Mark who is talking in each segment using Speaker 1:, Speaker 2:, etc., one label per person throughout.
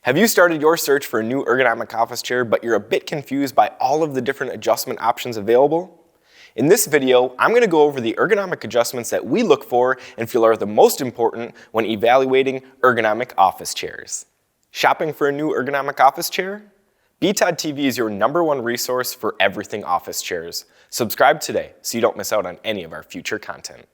Speaker 1: Have you started your search for a new ergonomic office chair, but you're a bit confused by all of the different adjustment options available? In this video, I'm going to go over the ergonomic adjustments that we look for and feel are the most important when evaluating ergonomic office chairs. Shopping for a new ergonomic office chair? BTOD TV is your #1 resource for everything office chairs. Subscribe today so you don't miss out on any of our future content.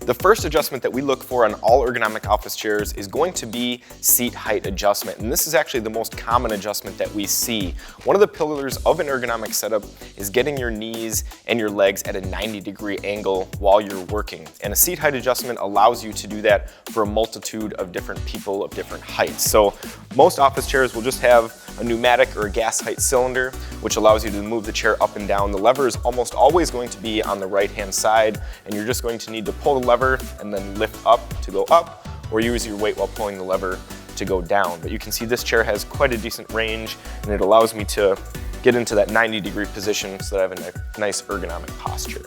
Speaker 1: The first adjustment that we look for on all ergonomic office chairs is going to be seat height adjustment. And this is actually the most common adjustment that we see. One of the pillars of an ergonomic setup is getting your knees and your legs at a 90-degree angle while you're working. And a seat height adjustment allows you to do that for a multitude of different people of different heights. So most office chairs will just have a pneumatic or a gas height cylinder, which allows you to move the chair up and down. The lever is almost always going to be on the right-hand side, and you're just going to need to pull the lever and then lift up to go up, or use your weight while pulling the lever to go down. But you can see this chair has quite a decent range, and it allows me to get into that 90-degree position so that I have a nice ergonomic posture.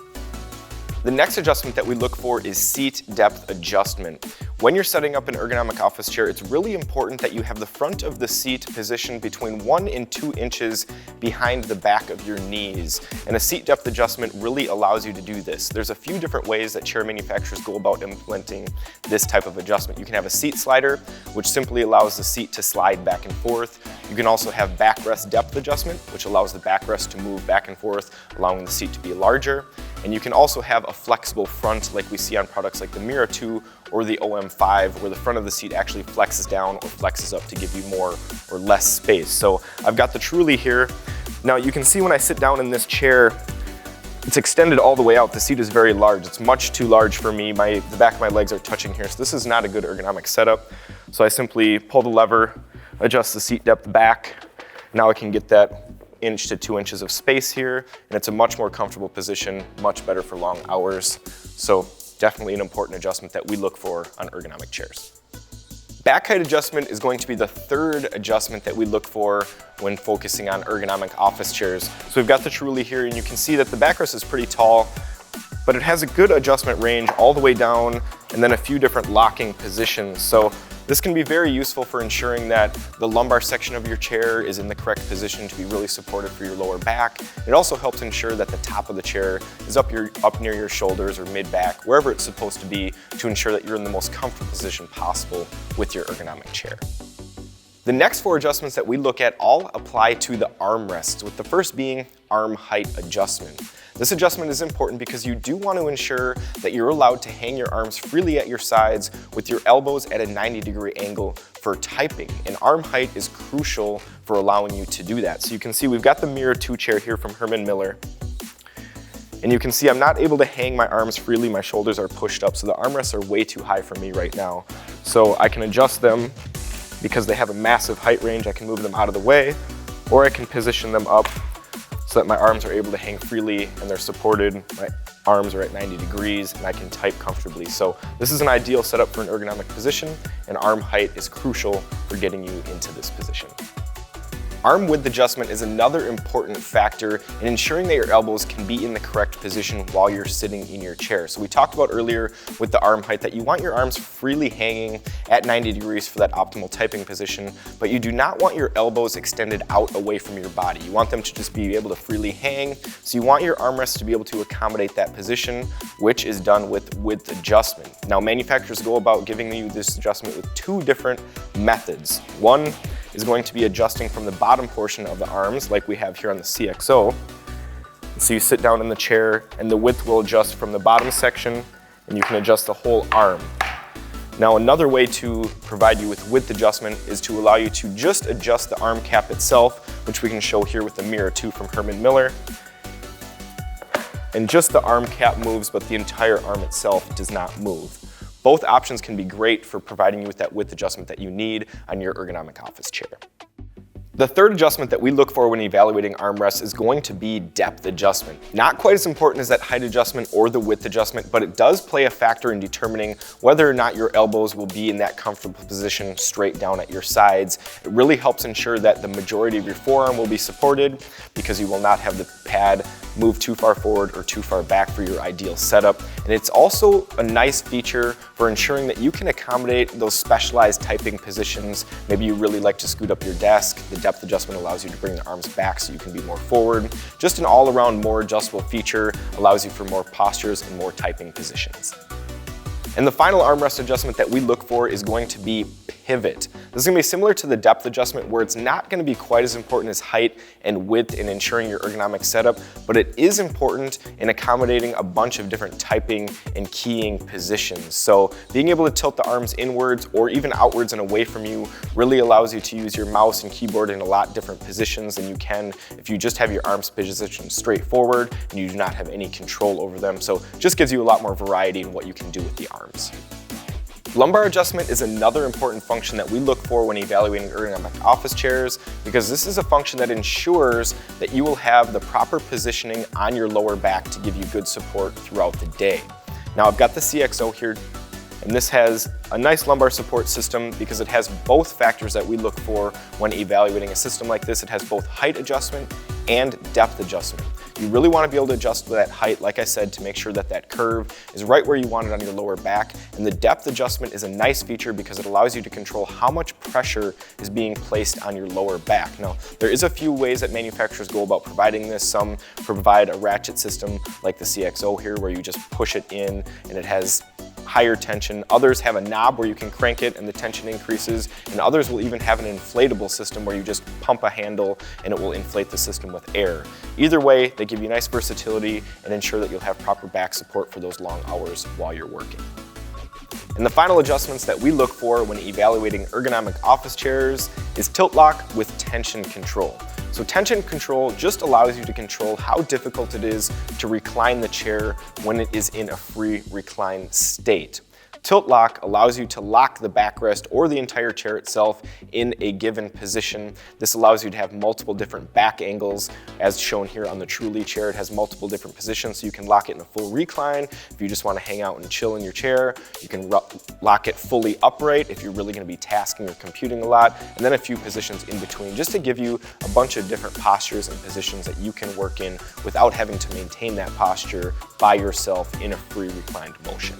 Speaker 1: The next adjustment that we look for is seat depth adjustment. When you're setting up an ergonomic office chair, it's really important that you have the front of the seat positioned between 1 and 2 inches behind the back of your knees. And a seat depth adjustment really allows you to do this. There's a few different ways that chair manufacturers go about implementing this type of adjustment. You can have a seat slider, which simply allows the seat to slide back and forth. You can also have backrest depth adjustment, which allows the backrest to move back and forth, allowing the seat to be larger. And you can also have a flexible front like we see on products like the Mira 2 or the OM5, where the front of the seat actually flexes down or flexes up to give you more or less space. So I've got the Truly here. Now you can see when I sit down in this chair, it's extended all the way out. The seat is very large. It's much too large for me. The back of my legs are touching here, so this is not a good ergonomic setup. So I simply pull the lever, adjust the seat depth back. Now I can get that 1 to 2 inches of space here, and it's a much more comfortable position, much better for long hours. So definitely an important adjustment that we look for on ergonomic chairs. Back height adjustment is going to be the third adjustment that we look for when focusing on ergonomic office chairs. So we've got the Truly here, and you can see that the backrest is pretty tall, but it has a good adjustment range all the way down, and then a few different locking positions. So this can be very useful for ensuring that the lumbar section of your chair is in the correct position to be really supportive for your lower back. It also helps ensure that the top of the chair is up near your shoulders or mid-back, wherever it's supposed to be, to ensure that you're in the most comfortable position possible with your ergonomic chair. The next 4 adjustments that we look at all apply to the armrests, with the first being arm height adjustment. This adjustment is important because you do want to ensure that you're allowed to hang your arms freely at your sides with your elbows at a 90-degree angle for typing. And arm height is crucial for allowing you to do that. So you can see we've got the Mira 2 chair here from Herman Miller. And you can see I'm not able to hang my arms freely. My shoulders are pushed up, so the armrests are way too high for me right now. So I can adjust them because they have a massive height range. I can move them out of the way, or I can position them up so that my arms are able to hang freely and they're supported. My arms are at 90 degrees and I can type comfortably. So this is an ideal setup for an ergonomic position, and arm height is crucial for getting you into this position. Arm width adjustment is another important factor in ensuring that your elbows can be in the correct position while you're sitting in your chair. So we talked about earlier with the arm height that you want your arms freely hanging at 90 degrees for that optimal typing position, but you do not want your elbows extended out away from your body. You want them to just be able to freely hang. So you want your armrests to be able to accommodate that position, which is done with width adjustment. Now manufacturers go about giving you this adjustment with 2 different methods. One is going to be adjusting from the bottom portion of the arms like we have here on the CXO. So you sit down in the chair and the width will adjust from the bottom section, and you can adjust the whole arm. Now another way to provide you with width adjustment is to allow you to just adjust the arm cap itself, which we can show here with the Mira 2 from Herman Miller. And just the arm cap moves, but the entire arm itself does not move. Both options can be great for providing you with that width adjustment that you need on your ergonomic office chair. The third adjustment that we look for when evaluating armrests is going to be depth adjustment. Not quite as important as that height adjustment or the width adjustment, but it does play a factor in determining whether or not your elbows will be in that comfortable position straight down at your sides. It really helps ensure that the majority of your forearm will be supported because you will not have the pad move too far forward or too far back for your ideal setup. And it's also a nice feature for ensuring that you can accommodate those specialized typing positions. Maybe you really like to scoot up your desk. The depth adjustment allows you to bring the arms back so you can be more forward. Just an all-around more adjustable feature, allows you for more postures and more typing positions. And the final armrest adjustment that we look for is going to be pivot. This is going to be similar to the depth adjustment where it's not going to be quite as important as height and width in ensuring your ergonomic setup, but it is important in accommodating a bunch of different typing and keying positions. So being able to tilt the arms inwards or even outwards and away from you really allows you to use your mouse and keyboard in a lot different positions than you can if you just have your arms positioned straight forward and you do not have any control over them. So it just gives you a lot more variety in what you can do with the arms. Lumbar adjustment is another important function that we look for when evaluating ergonomic office chairs because this is a function that ensures that you will have the proper positioning on your lower back to give you good support throughout the day. Now I've got the CXO here, and this has a nice lumbar support system because it has both factors that we look for when evaluating a system like this. It has both height adjustment and depth adjustment. You really want to be able to adjust that height, like I said, to make sure that that curve is right where you want it on your lower back. And the depth adjustment is a nice feature because it allows you to control how much pressure is being placed on your lower back. Now, there is a few ways that manufacturers go about providing this. Some provide a ratchet system like the CXO here where you just push it in and it has higher tension. Others have a knob where you can crank it and the tension increases, and others will even have an inflatable system where you just pump a handle and it will inflate the system with air. Either way, they give you nice versatility and ensure that you'll have proper back support for those long hours while you're working. And the final adjustments that we look for when evaluating ergonomic office chairs is tilt lock with tension control. So tension control just allows you to control how difficult it is to recline the chair when it is in a free recline state. Tilt lock allows you to lock the backrest or the entire chair itself in a given position. This allows you to have multiple different back angles. As shown here on the Truly chair, it has multiple different positions, so you can lock it in a full recline. If you just want to hang out and chill in your chair, you can lock it fully upright if you're really going to be tasking or computing a lot, and then a few positions in between, just to give you a bunch of different postures and positions that you can work in without having to maintain that posture by yourself in a free reclined motion.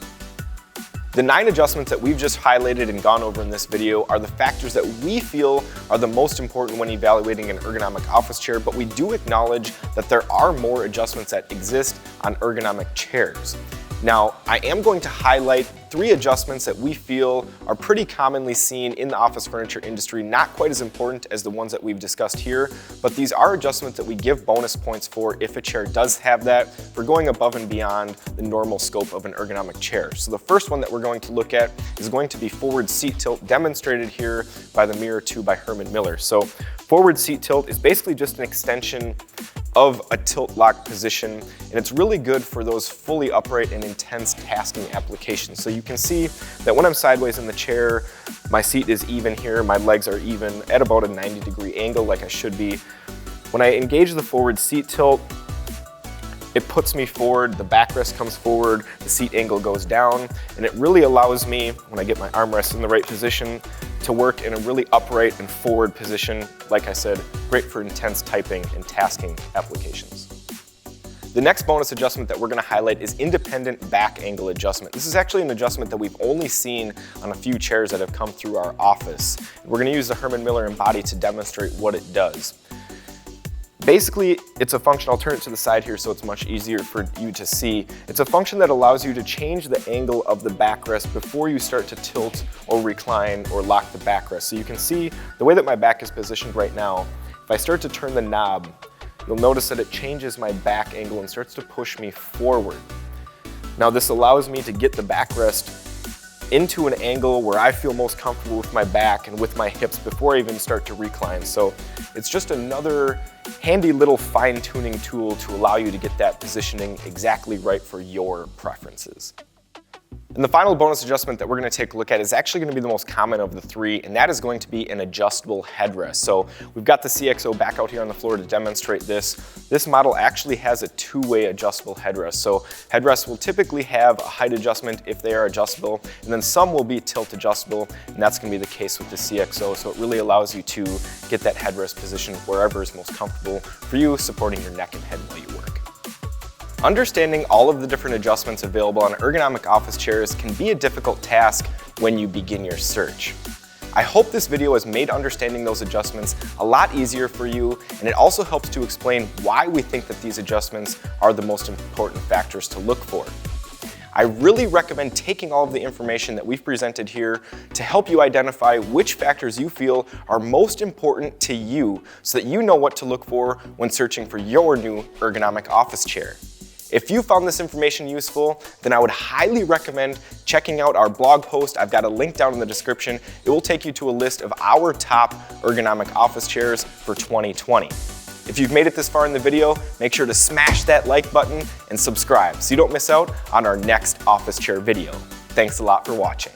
Speaker 1: The 9 adjustments that we've just highlighted and gone over in this video are the factors that we feel are the most important when evaluating an ergonomic office chair, but we do acknowledge that there are more adjustments that exist on ergonomic chairs. Now, I am going to highlight 3 adjustments that we feel are pretty commonly seen in the office furniture industry, not quite as important as the ones that we've discussed here, but these are adjustments that we give bonus points for if a chair does have that, for going above and beyond the normal scope of an ergonomic chair. So the first one that we're going to look at is going to be forward seat tilt, demonstrated here by the Mirror 2 by Herman Miller. So forward seat tilt is basically just an extension of a tilt lock position, and it's really good for those fully upright and intense tasking applications. So you can see that when I'm sideways in the chair, my seat is even here, my legs are even at about a 90-degree angle like I should be. When I engage the forward seat tilt, it puts me forward, the backrest comes forward, the seat angle goes down, and it really allows me, when I get my armrest in the right position, to work in a really upright and forward position. Like I said, great for intense typing and tasking applications. The next bonus adjustment that we're going to highlight is independent back angle adjustment. This is actually an adjustment that we've only seen on a few chairs that have come through our office. We're going to use the Herman Miller Embody to demonstrate what it does. Basically, it's a function, I'll turn it to the side here so it's much easier for you to see. It's a function that allows you to change the angle of the backrest before you start to tilt or recline or lock the backrest. So you can see the way that my back is positioned right now. If I start to turn the knob, you'll notice that it changes my back angle and starts to push me forward. Now this allows me to get the backrest into an angle where I feel most comfortable with my back and with my hips before I even start to recline. So it's just another handy little fine-tuning tool to allow you to get that positioning exactly right for your preferences. And the final bonus adjustment that we're going to take a look at is actually going to be the most common of the three, and that is going to be an adjustable headrest. So we've got the CXO back out here on the floor to demonstrate this. This model actually has a two-way adjustable headrest. So headrests will typically have a height adjustment if they are adjustable, and then some will be tilt adjustable, and that's going to be the case with the CXO. So it really allows you to get that headrest position wherever is most comfortable for you, supporting your neck and head while you work. Understanding all of the different adjustments available on ergonomic office chairs can be a difficult task when you begin your search. I hope this video has made understanding those adjustments a lot easier for you, and it also helps to explain why we think that these adjustments are the most important factors to look for. I really recommend taking all of the information that we've presented here to help you identify which factors you feel are most important to you so that you know what to look for when searching for your new ergonomic office chair. If you found this information useful, then I would highly recommend checking out our blog post. I've got a link down in the description. It will take you to a list of our top ergonomic office chairs for 2020. If you've made it this far in the video, make sure to smash that like button and subscribe so you don't miss out on our next office chair video. Thanks a lot for watching.